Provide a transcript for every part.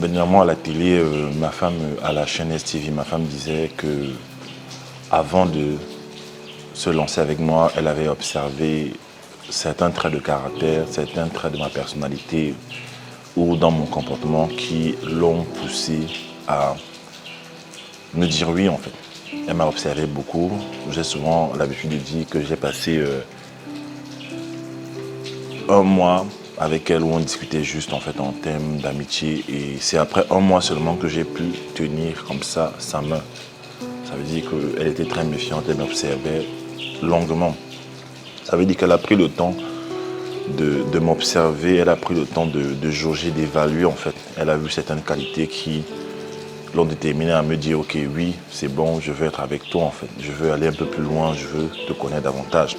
Dernièrement à la télé, ma femme, à la chaîne STV, ma femme disait que avant de se lancer avec moi, elle avait observé certains traits de caractère, certains traits de ma personnalité ou dans mon comportement qui l'ont poussé à me dire oui en fait. Elle m'a observé beaucoup. J'ai souvent l'habitude de dire que j'ai passé un mois avec elle où on discutait juste en fait en termes d'amitié et c'est après un mois seulement que j'ai pu tenir comme ça sa main. Ça veut dire qu'elle était très méfiante, elle m'observait longuement. Ça veut dire qu'elle a pris le temps de m'observer, elle a pris le temps de jauger, d'évaluer en fait. Elle a vu certaines qualités qui l'ont déterminée à me dire ok oui c'est bon, je veux être avec toi en fait, je veux aller un peu plus loin, je veux te connaître davantage.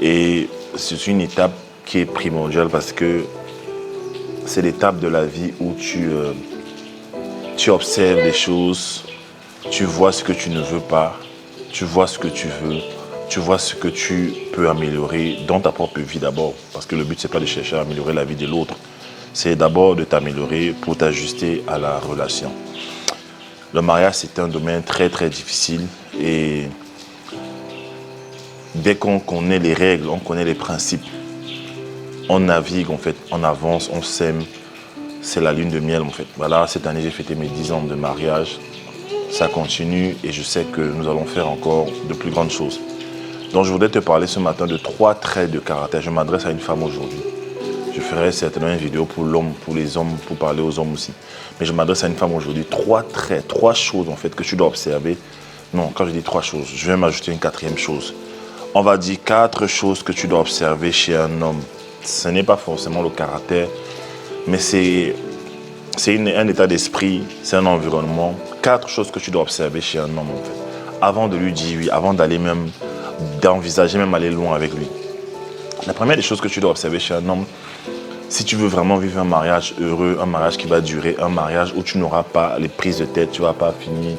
Et c'est une étape qui est primordiale parce que c'est l'étape de la vie où tu observes des choses, tu vois ce que tu ne veux pas, tu vois ce que tu veux, tu vois ce que tu peux améliorer dans ta propre vie d'abord. Parce que le but, c'est pas de chercher à améliorer la vie de l'autre. C'est d'abord de t'améliorer pour t'ajuster à la relation. Le mariage, c'est un domaine très très difficile et dès qu'on connaît les règles, on connaît les principes, on navigue en fait, on avance, on s'aime. C'est la lune de miel en fait. Voilà, cette année, j'ai fêté mes 10 ans de mariage. Ça continue et je sais que nous allons faire encore de plus grandes choses. Donc je voudrais te parler ce matin de 3 traits de caractère. Je m'adresse à une femme aujourd'hui. Je ferai certainement une vidéo pour l'homme, pour les hommes, pour parler aux hommes aussi. Mais je m'adresse à une femme aujourd'hui. 3 traits, 3 choses en fait que tu dois observer. Non, quand je dis 3 choses, je vais m'ajouter une 4e chose. On va dire 4 choses que tu dois observer chez un homme. Ce n'est pas forcément le caractère, mais c'est un état d'esprit, c'est un environnement. 4 choses que tu dois observer chez un homme en fait. Avant de lui dire oui, avant d'envisager même aller loin avec lui. La première des choses que tu dois observer chez un homme, si tu veux vraiment vivre un mariage heureux, un mariage qui va durer, un mariage où tu n'auras pas les prises de tête, tu ne vas pas finir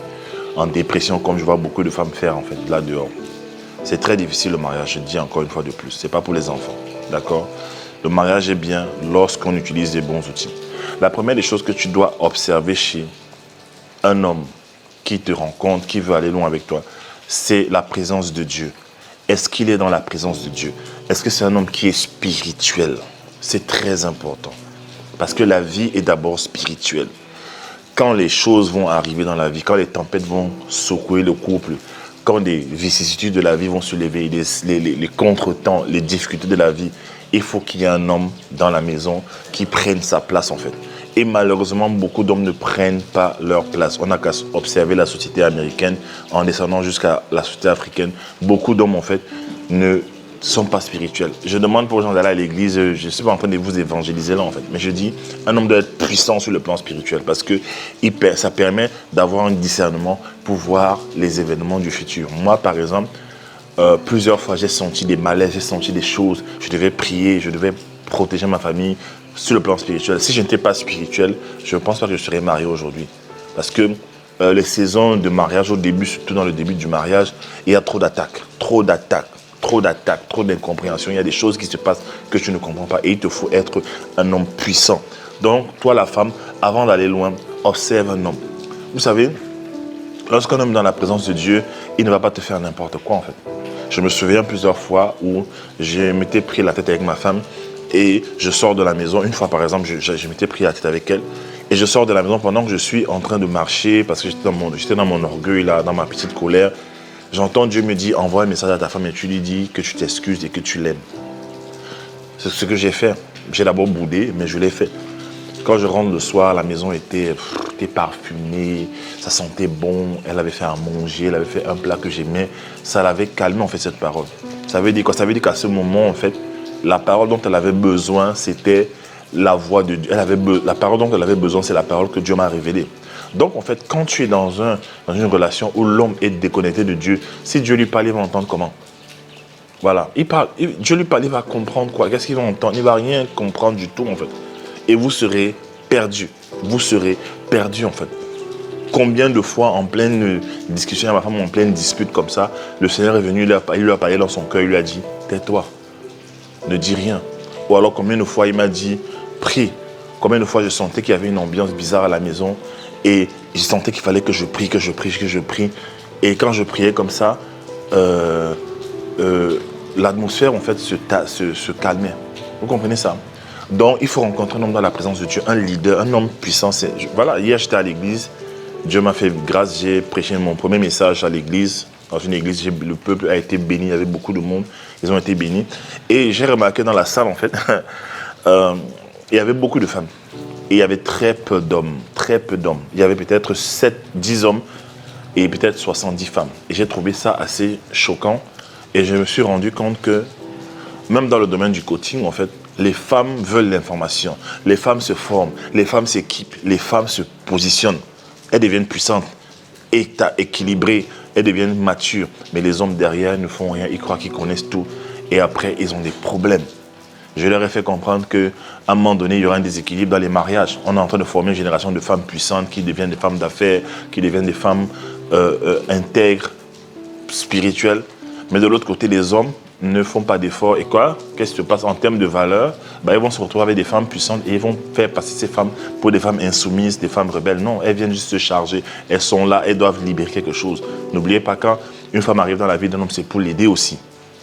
en dépression comme je vois beaucoup de femmes faire en fait là dehors. C'est très difficile le mariage, je dis encore une fois de plus. Ce n'est pas pour les enfants, d'accord? Le mariage est bien lorsqu'on utilise les bons outils. La première des choses que tu dois observer chez un homme qui te rencontre, qui veut aller loin avec toi, c'est la présence de Dieu. Est-ce qu'il est dans la présence de Dieu? Est-ce que c'est un homme qui est spirituel? C'est très important. Parce que la vie est d'abord spirituelle. Quand les choses vont arriver dans la vie, quand les tempêtes vont secouer le couple, quand des vicissitudes de la vie vont se lever, les contretemps, les difficultés de la vie, il faut qu'il y ait un homme dans la maison qui prenne sa place en fait. Et malheureusement, beaucoup d'hommes ne prennent pas leur place. On n'a qu'à observer la société américaine en descendant jusqu'à la société africaine. Beaucoup d'hommes en fait ne sont pas spirituels. Je demande pour les gens d'aller à l'église, je ne suis pas en train de vous évangéliser là en fait, mais je dis, un homme doit être puissant sur le plan spirituel parce que ça permet d'avoir un discernement pour voir les événements du futur. Moi par exemple, plusieurs fois j'ai senti des malaises, j'ai senti des choses, je devais prier, je devais protéger ma famille sur le plan spirituel. Si je n'étais pas spirituel, je ne pense pas que je serais marié aujourd'hui. Parce que les saisons de mariage au début, surtout dans le début du mariage, il y a trop d'attaques, trop d'incompréhension. Il y a des choses qui se passent que tu ne comprends pas et il te faut être un homme puissant. Donc, toi la femme, avant d'aller loin, observe un homme. Vous savez, lorsqu'un homme est dans la présence de Dieu, il ne va pas te faire n'importe quoi en fait. Je me souviens plusieurs fois où je m'étais pris la tête avec ma femme et je sors de la maison. Une fois par exemple, je m'étais pris la tête avec elle et je sors de la maison pendant que je suis en train de marcher parce que j'étais dans mon orgueil, là, dans ma petite colère. J'entends Dieu me dire, envoie un message à ta femme et tu lui dis que tu t'excuses et que tu l'aimes. C'est ce que j'ai fait. J'ai d'abord boudé, mais je l'ai fait. Quand je rentre le soir, la maison était parfumée, ça sentait bon, elle avait fait à manger, elle avait fait un plat que j'aimais. Ça l'avait calmé en fait cette parole. Ça veut dire quoi? Ça veut dire qu'à ce moment en fait, la parole dont elle avait besoin, c'était la voix de Dieu. La parole dont elle avait besoin, c'est la parole que Dieu m'a révélée. Donc en fait, quand tu es dans une relation où l'homme est déconnecté de Dieu, si Dieu lui parle, il va entendre comment? Voilà, Dieu lui parle, il va comprendre quoi? Qu'est-ce qu'il va entendre? Il ne va rien comprendre du tout en fait. Et vous serez perdu. Vous serez perdu en fait. Combien de fois en pleine discussion avec ma femme, en pleine dispute comme ça, le Seigneur est venu, il lui a parlé dans son cœur, il lui a dit, tais-toi, ne dis rien. Ou alors combien de fois il m'a dit, prie, Combien de fois je sentais qu'il y avait une ambiance bizarre à la maison et je sentais qu'il fallait que je prie, que je prie, que je prie. Et quand je priais comme ça, l'atmosphère en fait se calmait. Vous comprenez ça? Donc il faut rencontrer un homme dans la présence de Dieu, un leader, un homme puissant. Voilà, hier j'étais à l'église, Dieu m'a fait grâce, j'ai prêché mon premier message à l'église. Dans une église, le peuple a été béni, il y avait beaucoup de monde, ils ont été bénis. Et j'ai remarqué dans la salle en fait, il y avait beaucoup de femmes. Et il y avait très peu d'hommes, très peu d'hommes. Il y avait peut-être 10 hommes et peut-être 70 femmes. Et j'ai trouvé ça assez choquant. Et je me suis rendu compte que, même dans le domaine du coaching, en fait, les femmes veulent l'information. Les femmes se forment, les femmes s'équipent, les femmes se positionnent. Elles deviennent puissantes, équilibrées, elles deviennent matures. Mais les hommes derrière ne font rien, ils croient qu'ils connaissent tout. Et après, ils ont des problèmes. Je leur ai fait comprendre qu'à un moment donné, il y aura un déséquilibre dans les mariages. On est en train de former une génération de femmes puissantes qui deviennent des femmes d'affaires, qui deviennent des femmes intègres, spirituelles. Mais de l'autre côté, les hommes ne font pas d'efforts. Et quoi? Qu'est-ce qui se passe en termes de valeurs? Ils vont se retrouver avec des femmes puissantes et ils vont faire passer ces femmes pour des femmes insoumises, des femmes rebelles. Non, elles viennent juste se charger. Elles sont là, elles doivent libérer quelque chose. N'oubliez pas, quand une femme arrive dans la vie d'un homme, c'est pour l'aider aussi,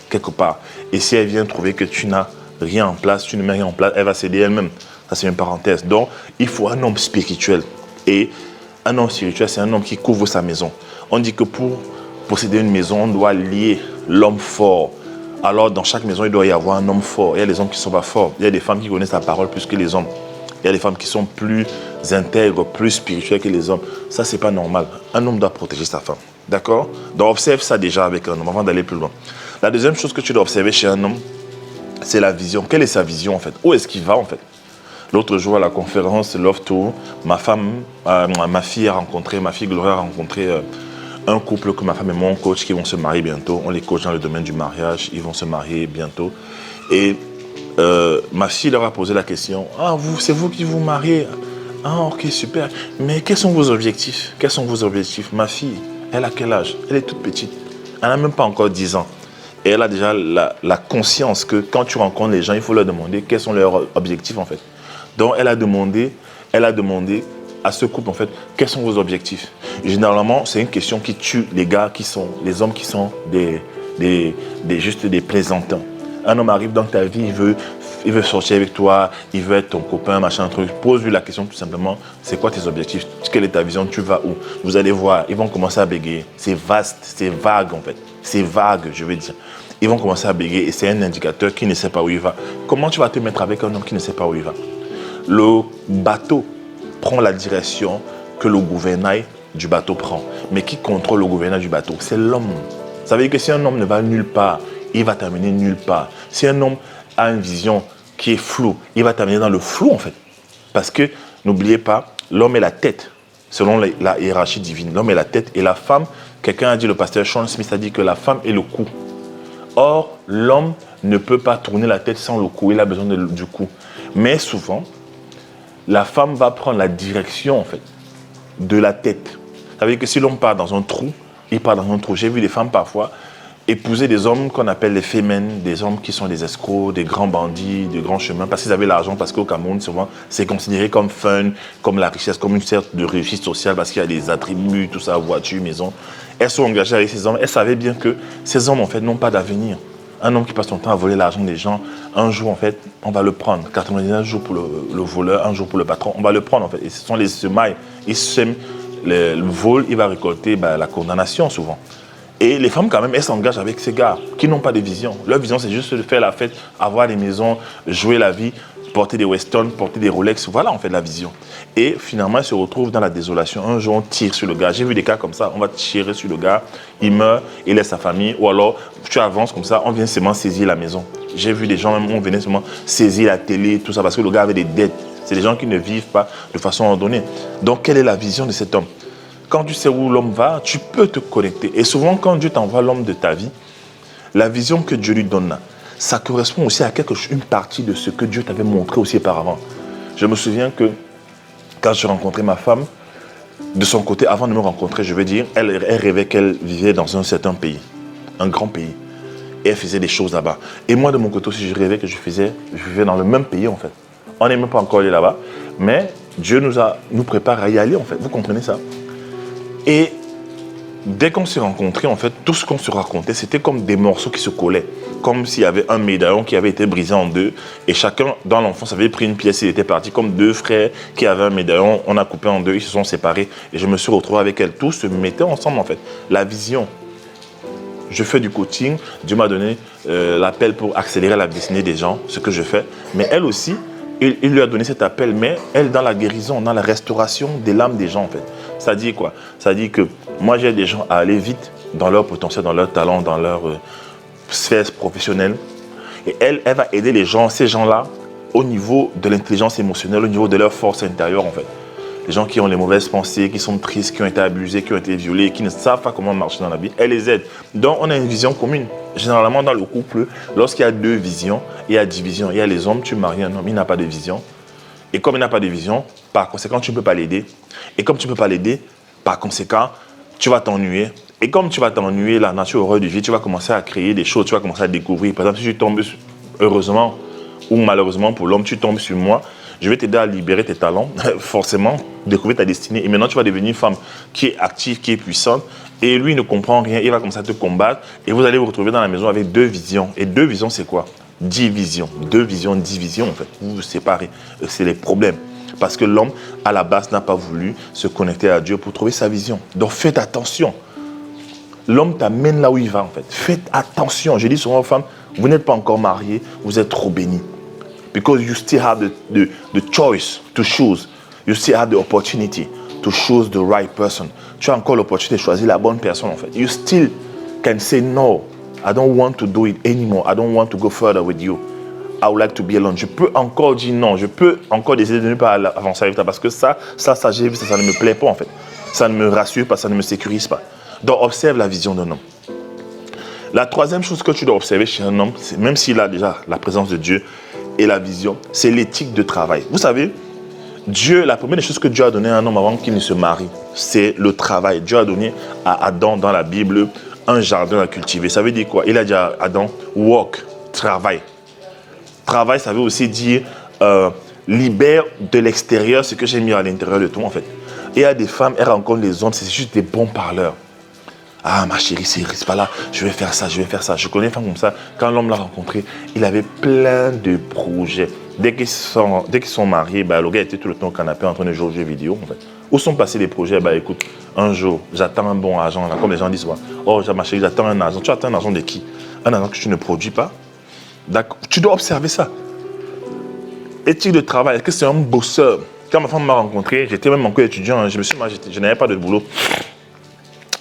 quelque part. Et si elle vient trouver que tu n'as rien en place, tu ne mets rien en place, elle va s'aider elle-même. Ça, c'est une parenthèse. Donc, il faut un homme spirituel. Et un homme spirituel, c'est un homme qui couvre sa maison. On dit que pour posséder une maison, on doit lier l'homme fort. Alors, dans chaque maison, il doit y avoir un homme fort. Il y a des hommes qui ne sont pas forts. Il y a des femmes qui connaissent la parole plus que les hommes. Il y a des femmes qui sont plus intègres, plus spirituelles que les hommes. Ça, c'est pas normal. Un homme doit protéger sa femme. D'accord? Donc, observe ça déjà avec un homme avant d'aller plus loin. La deuxième chose que tu dois observer chez un homme, c'est la vision. Quelle est sa vision en fait? Où est-ce qu'il va en fait? L'autre jour à la conférence Love Tour, ma fille Gloria a rencontré un couple que ma femme et mon coach qui vont se marier bientôt. On les coach dans le domaine du mariage, ils vont se marier bientôt. Et ma fille leur a posé la question, c'est vous qui vous mariez? Ah ok, super. Mais quels sont vos objectifs? Quels sont vos objectifs? Ma fille, elle a quel âge? Elle est toute petite. Elle n'a même pas encore 10 ans. Et elle a déjà la conscience que quand tu rencontres les gens, il faut leur demander quels sont leurs objectifs en fait. Donc elle a demandé à ce couple en fait, quels sont vos objectifs? Généralement, c'est une question qui tue les hommes qui sont juste des plaisantins. Un homme arrive dans ta vie, il veut sortir avec toi, il veut être ton copain, machin, truc. Pose-lui la question tout simplement, c'est quoi tes objectifs? Quelle est ta vision? Tu vas où? Vous allez voir, ils vont commencer à bégayer. C'est vaste, c'est vague en fait. C'est vague, je veux dire. Ils vont commencer à bégayer et c'est un indicateur qui ne sait pas où il va. Comment tu vas te mettre avec un homme qui ne sait pas où il va? Le bateau prend la direction que le gouvernail du bateau prend. Mais qui contrôle le gouvernail du bateau? C'est l'homme. Ça veut dire que si un homme ne va nulle part, il va terminer nulle part. Si un homme a une vision qui est floue, il va terminer dans le flou en fait. Parce que, n'oubliez pas, l'homme est la tête. Selon la hiérarchie divine, l'homme est la tête et la femme, quelqu'un a dit, le pasteur Sean Smith a dit que la femme est le cou. Or, l'homme ne peut pas tourner la tête sans le cou, il a besoin du cou. Mais souvent, la femme va prendre la direction en fait, de la tête. Ça veut dire que si l'homme part dans un trou, il part dans un trou. J'ai vu des femmes parfois épouser des hommes qu'on appelle les femmes, des hommes qui sont des escrocs, des grands bandits, des grands chemins, parce qu'ils avaient l'argent, parce qu'au Cameroun, souvent, c'est considéré comme fun, comme la richesse, comme une sorte de réussite sociale, parce qu'il y a des attributs, tout ça, voiture, maison. Elles sont engagées avec ces hommes. Elles savaient bien que ces hommes, en fait, n'ont pas d'avenir. Un homme qui passe son temps à voler l'argent des gens, un jour, en fait, on va le prendre. 99 jours pour le voleur, un jour pour le patron, on va le prendre, en fait. Et ce sont les semailles. Ils sèment le vol, il va récolter la condamnation, souvent. Et les femmes, quand même, elles s'engagent avec ces gars qui n'ont pas de vision. Leur vision, c'est juste de faire la fête, avoir des maisons, jouer la vie, porter des Weston, porter des Rolex. Voilà, en fait, la vision. Et finalement, elles se retrouvent dans la désolation. Un jour, on tire sur le gars. J'ai vu des cas comme ça. On va tirer sur le gars, il meurt, il laisse sa famille. Ou alors, tu avances comme ça, on vient seulement saisir la maison. J'ai vu des gens, même, on venait seulement saisir la télé, tout ça, parce que le gars avait des dettes. C'est des gens qui ne vivent pas de façon ordonnée. Donc, quelle est la vision de cet homme? Quand tu sais où l'homme va, tu peux te connecter. Et souvent, quand Dieu t'envoie l'homme de ta vie, la vision que Dieu lui donne, ça correspond aussi à une partie de ce que Dieu t'avait montré aussi auparavant. Je me souviens que quand j'ai rencontré ma femme, de son côté, avant de me rencontrer, je veux dire, elle rêvait qu'elle vivait dans un certain pays, un grand pays. Et elle faisait des choses là-bas. Et moi, de mon côté aussi, je rêvais que je vivais dans le même pays, en fait. On n'est même pas encore allé là-bas. Mais Dieu nous prépare à y aller, en fait. Vous comprenez ça? Et dès qu'on s'est rencontrés, en fait, tout ce qu'on se racontait, c'était comme des morceaux qui se collaient. Comme s'il y avait un médaillon qui avait été brisé en deux. Et chacun, dans l'enfance, avait pris une pièce. Il était parti comme deux frères qui avaient un médaillon. On a coupé en deux, ils se sont séparés. Et je me suis retrouvé avec elle. Tout se mettait ensemble, en fait. La vision. Je fais du coaching. Dieu m'a donné l'appel pour accélérer la destinée des gens, ce que je fais. Mais elle aussi, il lui a donné cet appel. Mais elle, dans la guérison, dans la restauration de l'âme des gens, en fait. Ça dit quoi? Ça dit que moi, j'ai des gens à aller vite dans leur potentiel, dans leur talent, dans leur sphère professionnelle. Et elle va aider les gens, ces gens-là, au niveau de l'intelligence émotionnelle, au niveau de leur force intérieure, en fait. Les gens qui ont les mauvaises pensées, qui sont tristes, qui ont été abusés, qui ont été violés, qui ne savent pas comment marcher dans la vie, elle les aide. Donc, on a une vision commune. Généralement, dans le couple, lorsqu'il y a deux visions, il y a division. Il y a les hommes, tu maries un homme, il n'a pas de vision. Et comme il n'a pas de vision, par conséquent, tu ne peux pas l'aider. Et comme tu ne peux pas l'aider, par conséquent, tu vas t'ennuyer. Et comme tu vas t'ennuyer, la nature horreur de vie, tu vas commencer à créer des choses, tu vas commencer à découvrir. Par exemple, si tu tombes, heureusement ou malheureusement pour l'homme, tu tombes sur moi, je vais t'aider à libérer tes talents, forcément, découvrir ta destinée. Et maintenant, tu vas devenir une femme qui est active, qui est puissante. Et lui, il ne comprend rien, il va commencer à te combattre. Et vous allez vous retrouver dans la maison avec deux visions. Et deux visions, c'est quoi? Division. Deux visions, division, en fait. Vous vous séparez. C'est les problèmes. Parce que l'homme, à la base, n'a pas voulu se connecter à Dieu pour trouver sa vision. Donc, faites attention. L'homme t'amène là où il va, en fait. Faites attention. Je dis souvent aux femmes, vous n'êtes pas encore mariés, vous êtes trop bénis. Because you still have the choice to choose. You still have the opportunity to choose the right person. Tu as encore l'opportunité de choisir la bonne personne, en fait. You still can say no. I don't want to do it anymore. I don't want to go further with you. I would like to be alone. Je peux encore dire non. Je peux encore décider de ne pas avancer avec toi parce que ça, j'ai vu, ça ne me plaît pas, en fait. Ça ne me rassure pas, ça ne me sécurise pas. Donc, observe la vision d'un homme. La troisième chose que tu dois observer chez un homme, même s'il a déjà la présence de Dieu et la vision, c'est l'éthique de travail. Vous savez, Dieu, la première des choses que Dieu a donné à un homme avant qu'il ne se marie, c'est le travail. Dieu a donné à Adam dans la Bible un jardin à cultiver. Ça veut dire quoi? Il a dit à Adam, work, travail. Travail, ça veut aussi dire libère de l'extérieur ce que j'ai mis à l'intérieur de toi, en fait. Et il y a des femmes, elles rencontrent les hommes, c'est juste des bons parleurs. Ah, ma chérie, c'est pas là, je vais faire ça, je vais faire ça. Je connais une femme comme ça, quand l'homme l'a rencontré, il avait plein de projets. Dès qu'ils sont mariés, le gars était tout le temps au canapé en train de jouer aux jeux vidéo, en fait. Où sont passés les projets? Écoute, un jour, j'attends un bon argent, là, comme les gens disent, oh, ma chérie, j'attends un argent. Tu attends un argent de qui? Un argent que tu ne produis pas? D'accord. Tu dois observer ça. Éthique de travail, est-ce que c'est un bosseur? Quand ma femme m'a rencontré, j'étais même encore étudiant, je n'avais pas de boulot.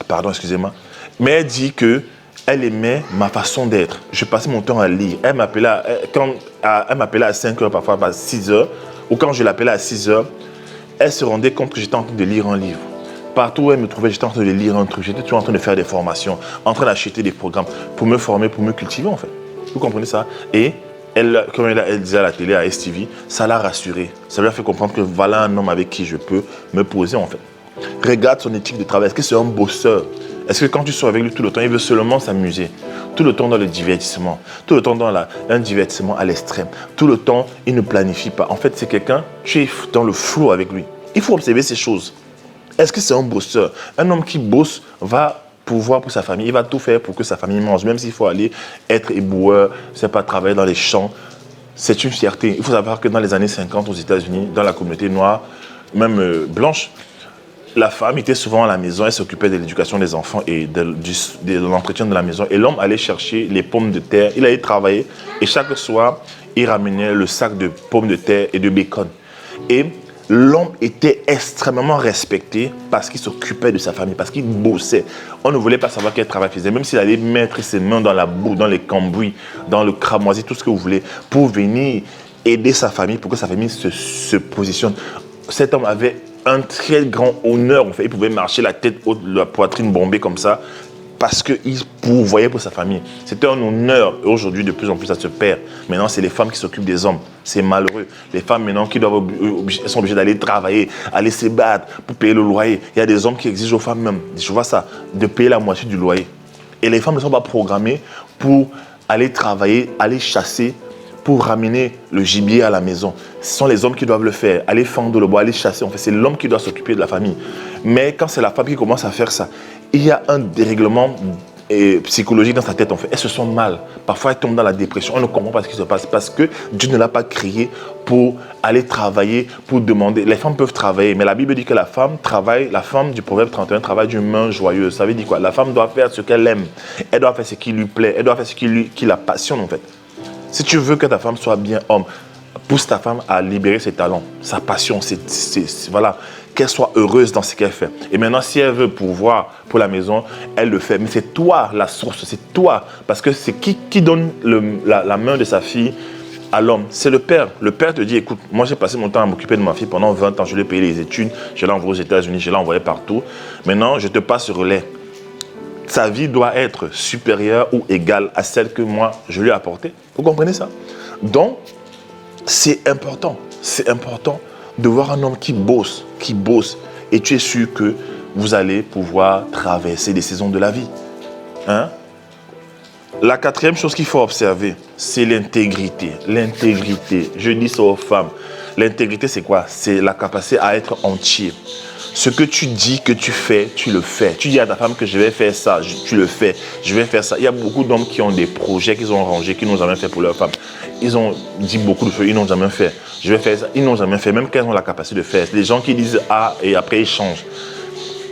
Pardon, excusez-moi. Mais elle dit qu'elle aimait ma façon d'être. Je passais mon temps à lire. Elle m'appelait à 5 heures, parfois à 6 heures. Ou quand je l'appelais à 6 heures, elle se rendait compte que j'étais en train de lire un livre. Partout où elle me trouvait, j'étais en train de lire un truc. J'étais toujours en train de faire des formations, en train d'acheter des programmes pour me former, pour me cultiver, en fait. Vous comprenez ça? Et elle, comme elle disait à la télé, à STV, ça l'a rassurée. Ça lui a fait comprendre que voilà un homme avec qui je peux me poser, en fait. Regarde son éthique de travail. Est-ce que c'est un bosseur? Est-ce que quand tu sors avec lui tout le temps, il veut seulement s'amuser? Tout le temps dans le divertissement. Tout le temps dans un divertissement à l'extrême. Tout le temps, il ne planifie pas. En fait, c'est quelqu'un, tu es dans le flou avec lui. Il faut observer ces choses. Est-ce que c'est un bosseur? Un homme qui bosse va pouvoir pour sa famille. Il va tout faire pour que sa famille mange. Même s'il faut aller être éboueur, c'est pas travailler dans les champs. C'est une fierté. Il faut savoir que dans les années 50 aux États-Unis, dans la communauté noire, même blanche, la femme était souvent à la maison, elle s'occupait de l'éducation des enfants et de l'entretien de la maison. Et l'homme allait chercher les pommes de terre, il allait travailler et chaque soir, il ramenait le sac de pommes de terre et de bacon. Et l'homme était extrêmement respecté parce qu'il s'occupait de sa famille, parce qu'il bossait. On ne voulait pas savoir quel travail il faisait, même s'il allait mettre ses mains dans la boue, dans les cambouis, dans le cramoisi, tout ce que vous voulez, pour venir aider sa famille, pour que sa famille se positionne. Cet homme avait un très grand honneur, en fait. Il pouvait marcher la tête haute, la poitrine bombée comme ça, parce qu'il pourvoyait pour sa famille. C'était un honneur. Aujourd'hui, de plus en plus, ça se perd. Maintenant, c'est les femmes qui s'occupent des hommes. C'est malheureux. Les femmes, maintenant, sont obligées d'aller travailler, aller se battre pour payer le loyer. Il y a des hommes qui exigent aux femmes même, je vois ça, de payer la moitié du loyer. Et les femmes ne sont pas programmées pour aller travailler, aller chasser, pour ramener le gibier à la maison. Ce sont les hommes qui doivent le faire. Aller fendre le bois, aller chasser. En fait, c'est l'homme qui doit s'occuper de la famille. Mais quand c'est la femme qui commence à faire ça, il y a un dérèglement psychologique dans sa tête. En fait, elle se sent mal. Parfois, elle tombe dans la dépression. On ne comprend pas ce qui se passe parce que Dieu ne l'a pas créé pour aller travailler, pour demander. Les femmes peuvent travailler, mais la Bible dit que la femme travaille, la femme du Proverbe 31 travaille d'une main joyeuse. Ça veut dire quoi? La femme doit faire ce qu'elle aime. Elle doit faire ce qui lui plaît. Elle doit faire ce qui la passionne, en fait. Si tu veux que ta femme soit bien homme, pousse ta femme à libérer ses talents, sa passion, voilà, qu'elle soit heureuse dans ce qu'elle fait. Et maintenant, si elle veut pouvoir pour la maison, elle le fait. Mais c'est toi la source, c'est toi. Parce que c'est qui donne la main de sa fille à l'homme? C'est le père. Le père te dit, écoute, moi j'ai passé mon temps à m'occuper de ma fille pendant 20 ans, je lui ai payé les études, je l'ai envoyé aux États-Unis, je l'ai envoyé partout. Maintenant, je te passe le relais. Sa vie doit être supérieure ou égale à celle que moi, je lui ai apportée. Vous comprenez ça? Donc, c'est important de voir un homme qui bosse. Et tu es sûr que vous allez pouvoir traverser les saisons de la vie. Hein? La quatrième chose qu'il faut observer, c'est l'intégrité. L'intégrité, je dis ça aux femmes. L'intégrité, c'est quoi? C'est la capacité à être entier. Ce que tu dis que tu fais, tu le fais. Tu dis à ta femme que je vais faire ça, tu le fais. Je vais faire ça. Il y a beaucoup d'hommes qui ont des projets qu'ils ont rangés, qu'ils n'ont jamais fait pour leur femme. Ils ont dit beaucoup de choses, ils n'ont jamais fait. Je vais faire ça, ils n'ont jamais fait, même quand ils ont la capacité de faire. Les gens qui disent A et après ils changent.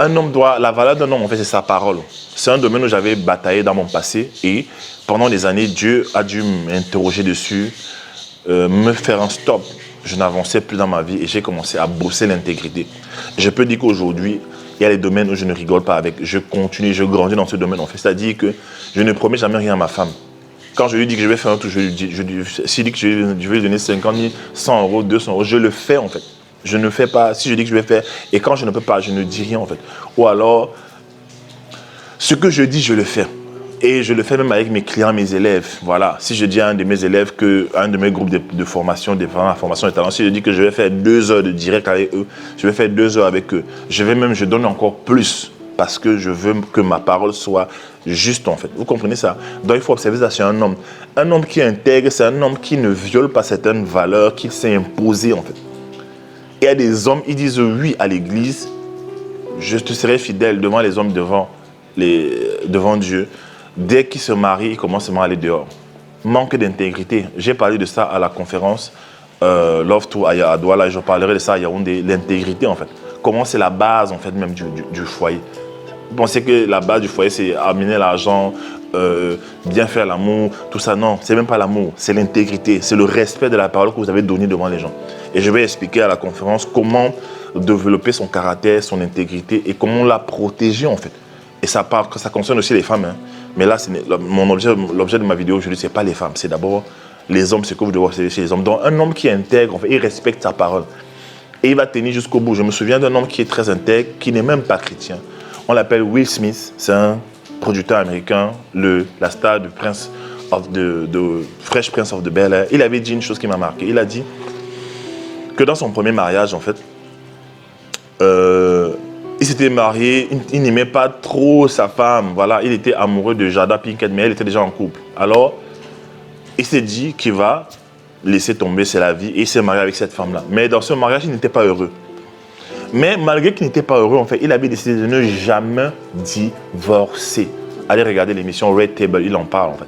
Un homme la valeur d'un homme, en fait, c'est sa parole. C'est un domaine où j'avais bataillé dans mon passé et pendant des années, Dieu a dû m'interroger dessus, me faire un stop. Je n'avançais plus dans ma vie et j'ai commencé à bosser l'intégrité. Je peux dire qu'aujourd'hui, il y a des domaines où je ne rigole pas avec. Je continue, je grandis dans ce domaine. En fait, c'est-à-dire que je ne promets jamais rien à ma femme. Quand je lui dis que je vais faire un truc, s'il dit que je vais lui donner 50 000, 100 euros, 200 euros, je le fais en fait. Je ne fais pas, si je dis que je vais faire, et quand je ne peux pas, je ne dis rien en fait. Ou alors, ce que je dis, je le fais. Et je le fais même avec mes clients, mes élèves. Voilà. Si je dis à un de mes élèves, un de mes groupes de formation, de formation de talent, si je dis que je vais faire 2 heures de direct avec eux, je vais faire 2 heures avec eux. Je donne encore plus parce que je veux que ma parole soit juste en fait. Vous comprenez ça? Donc il faut observer ça sur un homme. Un homme qui est intègre, c'est un homme qui ne viole pas certaines valeurs qu'il s'est imposées en fait. Et il y a des hommes, ils disent oui à l'église, je te serai fidèle devant les hommes, devant Dieu. Dès qu'ils se marient, ils commencent à aller dehors. Manque d'intégrité. J'ai parlé de ça à la conférence Love to à Douala, je parlerai de ça à Yaoundé, l'intégrité en fait. Comment c'est la base en fait même du foyer. Vous pensez que la base du foyer c'est amener l'argent, bien faire l'amour, tout ça. Non, c'est même pas l'amour, c'est l'intégrité, c'est le respect de la parole que vous avez donnée devant les gens. Et je vais expliquer à la conférence comment développer son caractère, son intégrité et comment la protéger en fait. Et ça concerne aussi les femmes. Hein. Mais là, l'objet de ma vidéo aujourd'hui, ce n'est pas les femmes, c'est d'abord les hommes, ce que vous devez observer chez les hommes. Donc un homme qui est intègre, en fait, il respecte sa parole. Et il va tenir jusqu'au bout. Je me souviens d'un homme qui est très intègre, qui n'est même pas chrétien. On l'appelle Will Smith, c'est un producteur américain, la star du Fresh Prince of the Bel-Air. Il avait dit une chose qui m'a marqué. Il a dit que dans son premier mariage, en fait, il s'était marié, il n'aimait pas trop sa femme. Voilà, il était amoureux de Jada Pinkett, mais elle était déjà en couple. Alors, il s'est dit qu'il va laisser tomber, c'est la vie, et il s'est marié avec cette femme-là. Mais dans ce mariage, il n'était pas heureux. Mais malgré qu'il n'était pas heureux, en fait, il avait décidé de ne jamais divorcer. Allez regarder l'émission Red Table, il en parle en fait.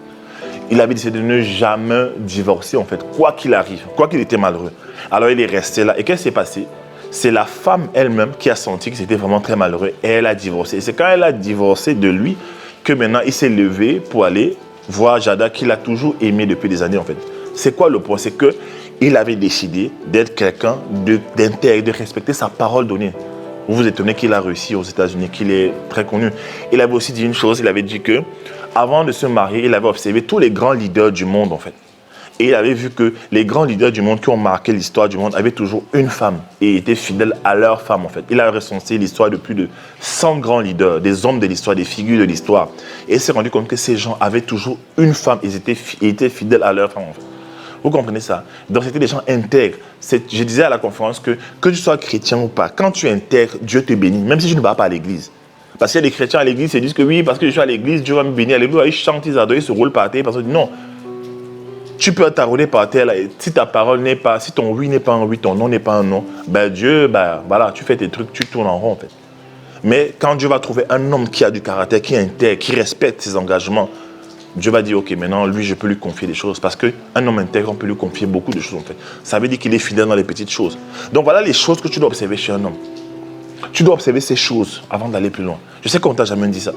Il avait décidé de ne jamais divorcer en fait, quoi qu'il arrive, quoi qu'il était malheureux. Alors il est resté là. Et qu'est-ce qui s'est passé? C'est la femme elle-même qui a senti que c'était vraiment très malheureux et elle a divorcé. Et c'est quand elle a divorcé de lui que maintenant il s'est levé pour aller voir Jada qu'il a toujours aimé depuis des années en fait. C'est quoi le point? C'est qu'il avait décidé d'être quelqu'un d'intègre, de respecter sa parole donnée. Vous vous étonnez qu'il a réussi aux États-Unis, qu'il est très connu. Il avait aussi dit une chose, il avait dit que avant de se marier, il avait observé tous les grands leaders du monde en fait. Et il avait vu que les grands leaders du monde qui ont marqué l'histoire du monde avaient toujours une femme et étaient fidèles à leur femme en fait. Il a recensé l'histoire de plus de 100 grands leaders, des hommes de l'histoire, des figures de l'histoire. Et il s'est rendu compte que ces gens avaient toujours une femme et ils étaient fidèles à leur femme en fait. Vous comprenez ça? Donc c'était des gens intègres. Je disais à la conférence que tu sois chrétien ou pas, quand tu es intègre, Dieu te bénit, même si tu ne vas pas à l'église. Parce qu'il y a des chrétiens à l'église qui disent que oui, parce que je suis à l'église, Dieu va me bénir. À l'église, ils chantent, ils adorent, ils se roulent par terre. Parce que non. Tu peux t'arronner par terre, là, et si ta parole n'est pas, si ton oui n'est pas un oui, ton non n'est pas un non, ben Dieu, ben voilà, tu fais tes trucs, tu tournes en rond en fait. Mais quand Dieu va trouver un homme qui a du caractère, qui est intègre, qui respecte ses engagements, Dieu va dire, ok, maintenant, lui, je peux lui confier des choses. Parce qu'un homme intègre, on peut lui confier beaucoup de choses en fait. Ça veut dire qu'il est fidèle dans les petites choses. Donc voilà les choses que tu dois observer chez un homme. Tu dois observer ces choses avant d'aller plus loin. Je sais qu'on t'a jamais dit ça.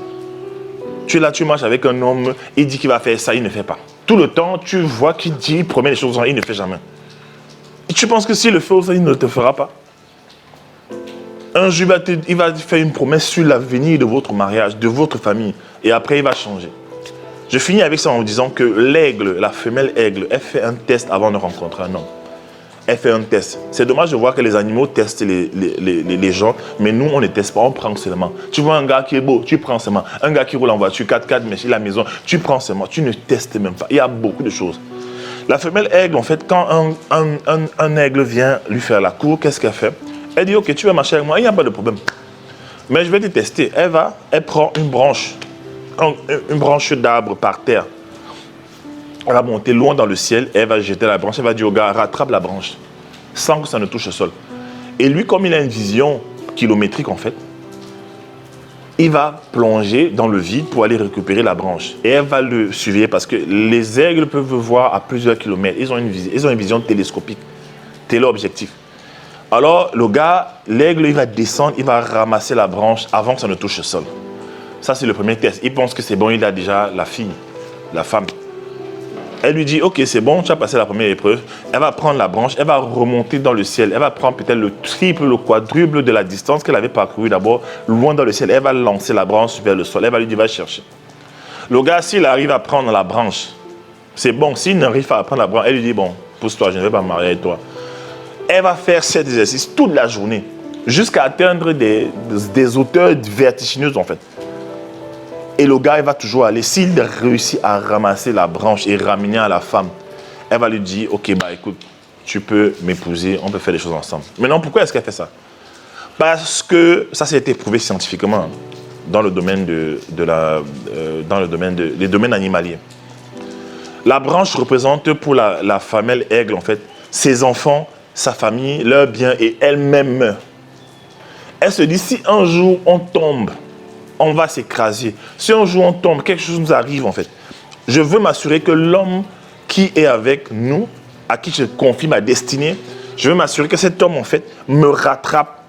Tu es là, tu marches avec un homme, il dit qu'il va faire ça, il ne fait pas. Tout le temps, tu vois qu'il dit, il promet les choses, il ne fait jamais. Et tu penses que s'il le fait, il ne te fera pas. Un jour, il va faire une promesse sur l'avenir de votre mariage, de votre famille. Et après, il va changer. Je finis avec ça en vous disant que l'aigle, la femelle aigle, elle fait un test avant de rencontrer un homme. Elle fait un test. C'est dommage de voir que les animaux testent les gens, mais nous, on ne teste pas, on prend seulement. Tu vois un gars qui est beau, tu prends seulement. Un gars qui roule en voiture, 4x4, mais chez la maison, tu prends seulement. Tu ne testes même pas. Il y a beaucoup de choses. La femelle aigle, en fait, quand un aigle vient lui faire la cour, qu'est-ce qu'elle fait? Elle dit, ok, tu vas marcher avec moi, il n'y a pas de problème. Mais je vais te tester. Elle prend une branche d'arbre par terre. Elle va monter loin dans le ciel, elle va jeter la branche, elle va dire au gars, rattrape la branche, sans que ça ne touche le sol. Et lui, comme il a une vision kilométrique en fait, il va plonger dans le vide pour aller récupérer la branche. Et elle va le surveiller parce que les aigles peuvent voir à plusieurs kilomètres. Ils ont une vision télescopique, téléobjectif. Alors le gars, l'aigle, il va descendre, il va ramasser la branche avant que ça ne touche le sol. Ça, c'est le premier test. Il pense que c'est bon, il a déjà la fille, la femme. Elle lui dit, ok, c'est bon, tu as passé la première épreuve. Elle va prendre la branche, elle va remonter dans le ciel. Elle va prendre peut-être le triple, le quadruple de la distance qu'elle avait parcourue d'abord, loin dans le ciel. Elle va lancer la branche vers le sol. Elle va lui dire, va chercher. Le gars, s'il arrive à prendre la branche, c'est bon. S'il n'arrive pas à prendre la branche, elle lui dit, bon, pousse-toi, je ne vais pas me marier avec toi. Elle va faire cet exercice toute la journée, jusqu'à atteindre des hauteurs vertigineuses en fait. Et le gars, il va toujours aller. S'il réussit à ramasser la branche et ramener à la femme, elle va lui dire, ok, bah écoute, tu peux m'épouser, on peut faire des choses ensemble. Maintenant, pourquoi est-ce qu'elle fait ça? Parce que ça, ça a été prouvé scientifiquement dans le domaine des domaines animaliers. La branche représente pour la femelle aigle, en fait, ses enfants, sa famille, leur bien et elle-même. Elle se dit, si un jour on tombe, on va s'écraser. Si un jour on tombe, quelque chose nous arrive en fait. Je veux m'assurer que l'homme qui est avec nous, à qui je confie ma destinée, je veux m'assurer que cet homme en fait me rattrape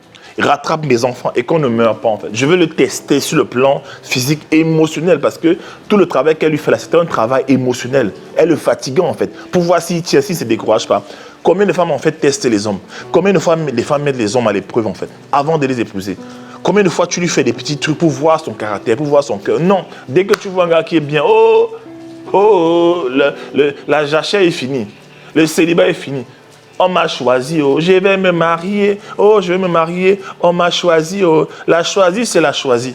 mes enfants et qu'on ne meurt pas en fait. Je veux le tester sur le plan physique et émotionnel parce que tout le travail qu'elle lui fait là, c'est un travail émotionnel. Elle le fatigue en fait pour voir s'il tient, s'il ne se décourage pas. Combien de femmes en fait testent les hommes? Combien de fois les femmes mettent les hommes à l'épreuve en fait avant de les épouser? Combien de fois tu lui fais des petits trucs pour voir son caractère, pour voir son cœur? Non, dès que tu vois un gars qui est bien, la jachère est finie, le célibat est fini. On m'a choisi, je vais me marier, je vais me marier, on m'a choisi, la choisie, c'est la choisie.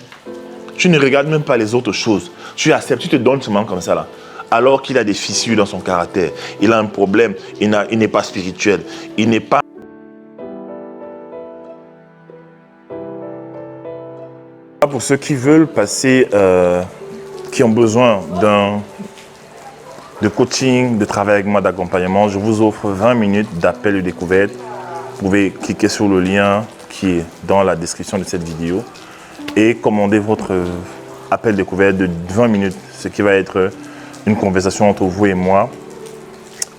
Tu ne regardes même pas les autres choses, tu acceptes, tu te donnes seulement comme ça là. Alors qu'il a des fissures dans son caractère, il a un problème, il n'est pas spirituel, il n'est pas... Pour ceux qui veulent passer, qui ont besoin de coaching, de travail avec moi, d'accompagnement, je vous offre 20 minutes d'appel de découverte. Vous pouvez cliquer sur le lien qui est dans la description de cette vidéo et commander votre appel découverte de 20 minutes, ce qui va être une conversation entre vous et moi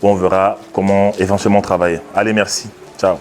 où on verra comment éventuellement travailler. Allez, merci. Ciao.